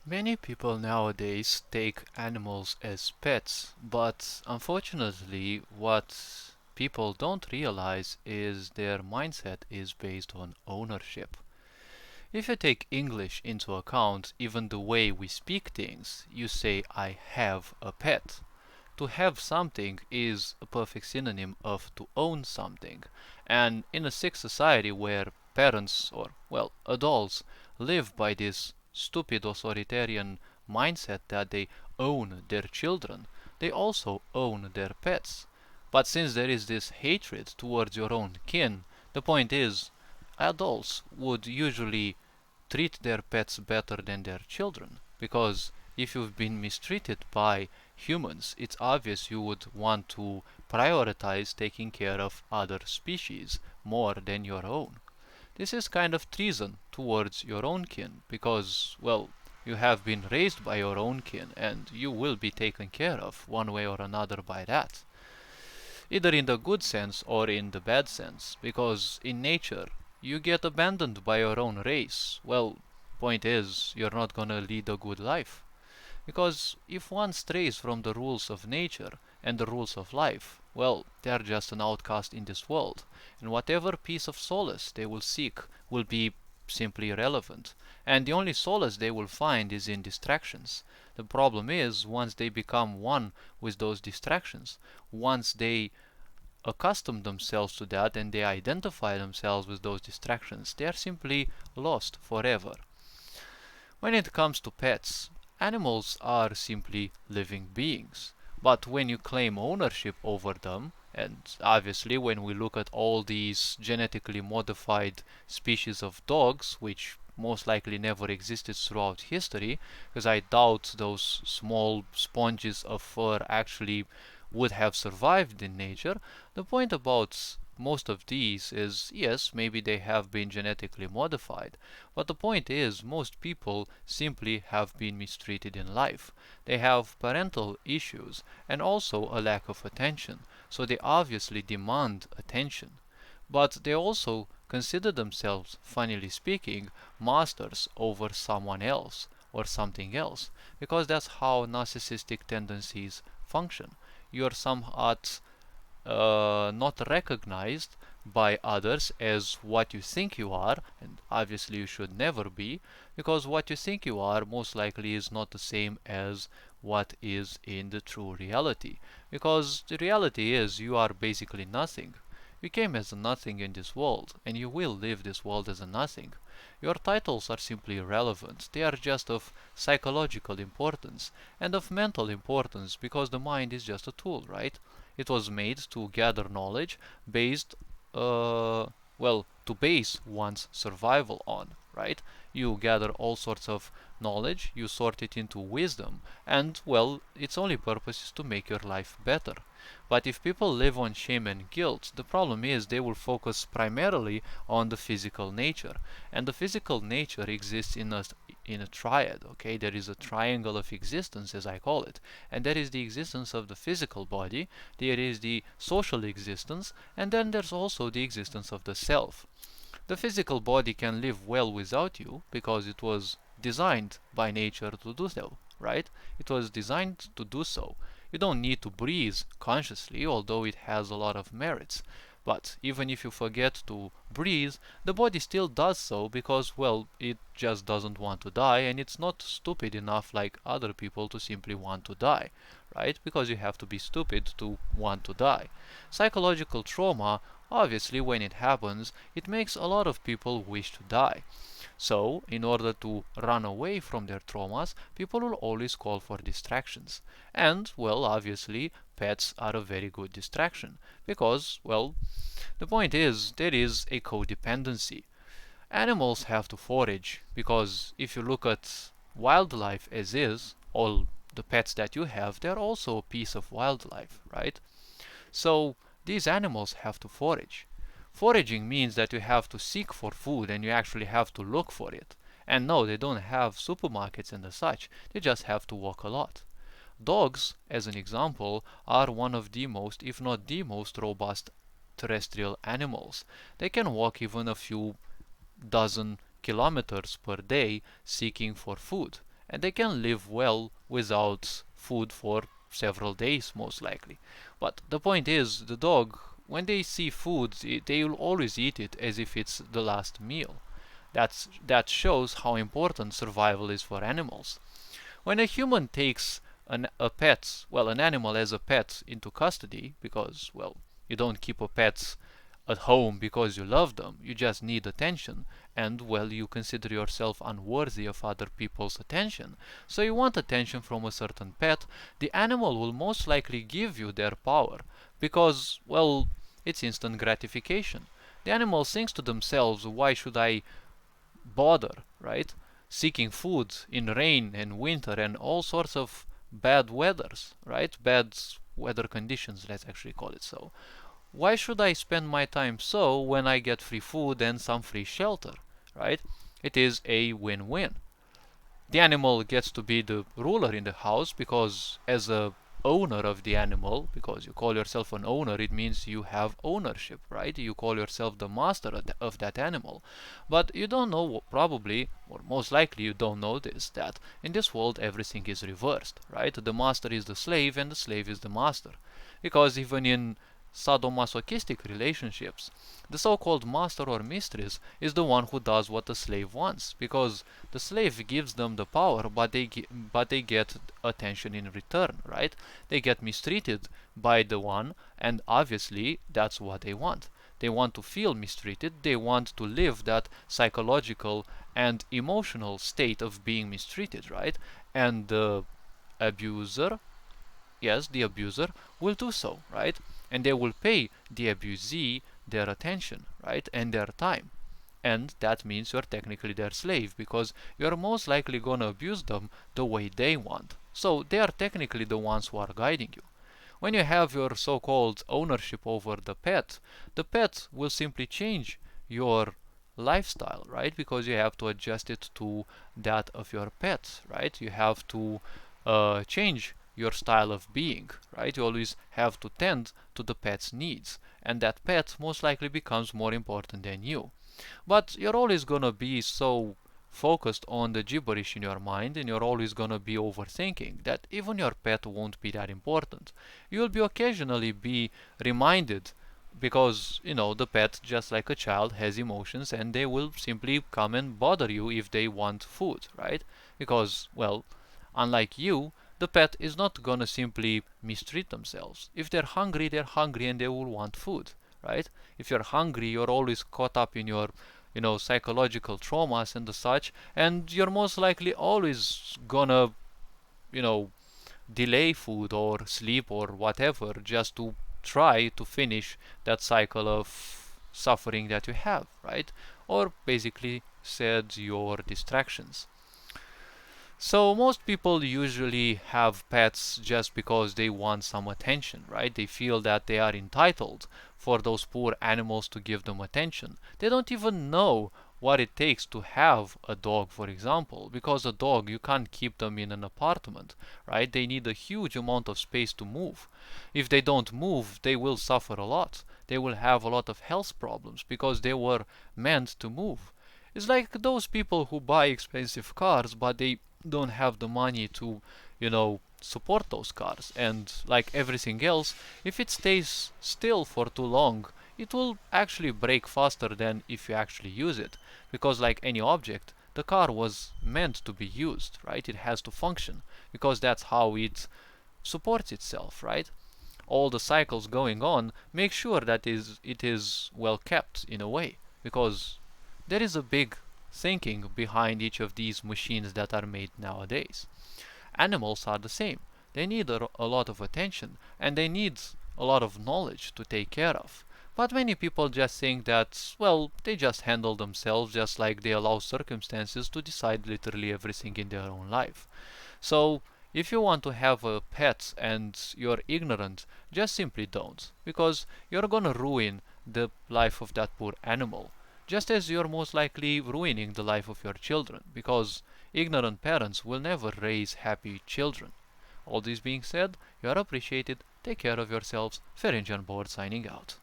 Many people nowadays take animals as pets, but unfortunately, what people don't realize is their mindset is based on ownership. If you take English into account, even the way we speak things, you say, I have a pet. To have something is a perfect synonym of to own something. And in a sick society where parents or, well, adults live by this stupid authoritarian mindset that they own their children, they also own their pets. But since there is this hatred towards your own kin, the point is, adults would usually treat their pets better than their children. Because if you've been mistreated by humans, it's obvious you would want to prioritize taking care of other species more than your own. This is kind of treason towards your own kin because, well, you have been raised by your own kin and you will be taken care of one way or another by that. Either in the good sense or in the bad sense, because in nature you get abandoned by your own race. Well, point is, you're not gonna lead a good life. Because if one strays from the rules of nature and the rules of life, well, they're just an outcast in this world, and whatever piece of solace they will seek will be simply irrelevant, and the only solace they will find is in distractions. The problem is, once they become one with those distractions, once they accustom themselves to that and they identify themselves with those distractions, they are simply lost forever. When it comes to pets, animals are simply living beings. But when you claim ownership over them, and obviously when we look at all these genetically modified species of dogs, which most likely never existed throughout history, because I doubt those small sponges of fur actually would have survived in nature, the point about most of these is yes, maybe they have been genetically modified, but the point is most people simply have been mistreated in life. They have parental issues and also a lack of attention, so they obviously demand attention. But they also consider themselves, funnily speaking, masters over someone else or something else, because that's how narcissistic tendencies function. You're somewhat not recognized by others as what you think you are, and obviously you should never be, because what you think you are most likely is not the same as what is in the true reality. Because the reality is you are basically nothing. You came as a nothing in this world, and you will leave this world as a nothing. Your titles are simply irrelevant. They are just of psychological importance and of mental importance because the mind is just a tool, right? It was made to gather knowledge based, to base one's survival on, right? You gather all sorts of knowledge, you sort it into wisdom, and, well, its only purpose is to make your life better. But if people live on shame and guilt, the problem is they will focus primarily on the physical nature. And the physical nature exists in a triad, okay? There is a triangle of existence, as I call it. And that is the existence of the physical body, there is the social existence, and then there's also the existence of the self. The physical body can live well without you because it was designed by nature to do so, right? It was designed to do so. You don't need to breathe consciously, although it has a lot of merits. But even if you forget to breathe, the body still does so because, well, it just doesn't want to die, and it's not stupid enough like other people to simply want to die, right? Because you have to be stupid to want to die. Psychological trauma, obviously, when it happens, it makes a lot of people wish to die. So, in order to run away from their traumas, people will always call for distractions. And, well, obviously, pets are a very good distraction. Because, well, the point is, there is a codependency. Animals have to forage, because if you look at wildlife as is, all the pets that you have, they're also a piece of wildlife, right? So these animals have to forage. Foraging means that you have to seek for food and you actually have to look for it. And no, they don't have supermarkets and the such, they just have to walk a lot. Dogs, as an example, are one of the most, if not the most robust terrestrial animals. They can walk even a few dozen kilometers per day seeking for food. and they can live well without food for several days, most likely. But the point is, the dog, when they see food, they will always eat it as if it's the last meal. That shows how important survival is for animals. When a human takes a pet, well, an animal as a pet into custody, because, well, you don't keep a pet at home because you love them, you just need attention, and, well, you consider yourself unworthy of other people's attention, so you want attention from a certain pet, the animal will most likely give you their power, because, well, it's instant gratification. The animal thinks to themselves, why should I bother, right? Seeking food in rain and winter and all sorts of bad weathers, right? Bad weather conditions, let's actually call it so. Why should I spend my time so when I get free food and some free shelter, right? It is a win-win. The animal gets to be the ruler in the house because as a owner of the animal, because you call yourself an owner, it means you have ownership, right? You call yourself the master of that animal. But you don't know, probably, or most likely you don't know this, that in this world everything is reversed, right? The master is the slave and the slave is the master. Because even in sadomasochistic relationships, the so-called master or mistress is the one who does what the slave wants, because the slave gives them the power, but they get attention in return, right? They get mistreated by the one, and obviously that's what they want. They want to feel mistreated, they want to live that psychological and emotional state of being mistreated, right? And the abuser, yes, the abuser will do so, right? And they will pay the abusee their attention, right? And their time. And that means you're technically their slave because you're most likely gonna abuse them the way they want. So they are technically the ones who are guiding you. When you have your so-called ownership over the pet will simply change your lifestyle, right? Because you have to adjust it to that of your pet, right? You have to change your style of being, right? You always have to tend to the pet's needs, and that pet most likely becomes more important than you. But you're always gonna be so focused on the gibberish in your mind, and you're always gonna be overthinking that even your pet won't be that important. You'll be occasionally be reminded because the pet, just like a child, has emotions and they will simply come and bother you if they want food, right? Because, well, unlike you, the pet is not gonna simply mistreat themselves. If they're hungry and they will want food, right? If you're hungry, you're always caught up in your, psychological traumas and the such, and you're most likely always gonna, you know, delay food or sleep or whatever just to try to finish that cycle of suffering that you have, right? Or basically said your distractions. So most people usually have pets just because they want some attention, right? They feel that they are entitled for those poor animals to give them attention. They don't even know what it takes to have a dog, for example, because a dog, you can't keep them in an apartment, right? They need a huge amount of space to move. If they don't move, they will suffer a lot. They will have a lot of health problems because they were meant to move. It's like those people who buy expensive cars, but they don't have the money to, support those cars. And like everything else, if it stays still for too long, it will actually break faster than if you actually use it. Because like any object, the car was meant to be used, right? It has to function because that's how it supports itself, right? All the cycles going on make sure that it is well kept in a way, because there is a big thinking behind each of these machines that are made nowadays. Animals are the same. They need a lot of attention and they need a lot of knowledge to take care of. But many people just think that, well, they just handle themselves just like they allow circumstances to decide literally everything in their own life. So, if you want to have a pet and you're ignorant, just simply don't, because you're gonna ruin the life of that poor animal. Just as you're most likely ruining the life of your children, because ignorant parents will never raise happy children. All this being said, you are appreciated, take care of yourselves, Ferenc on board signing out.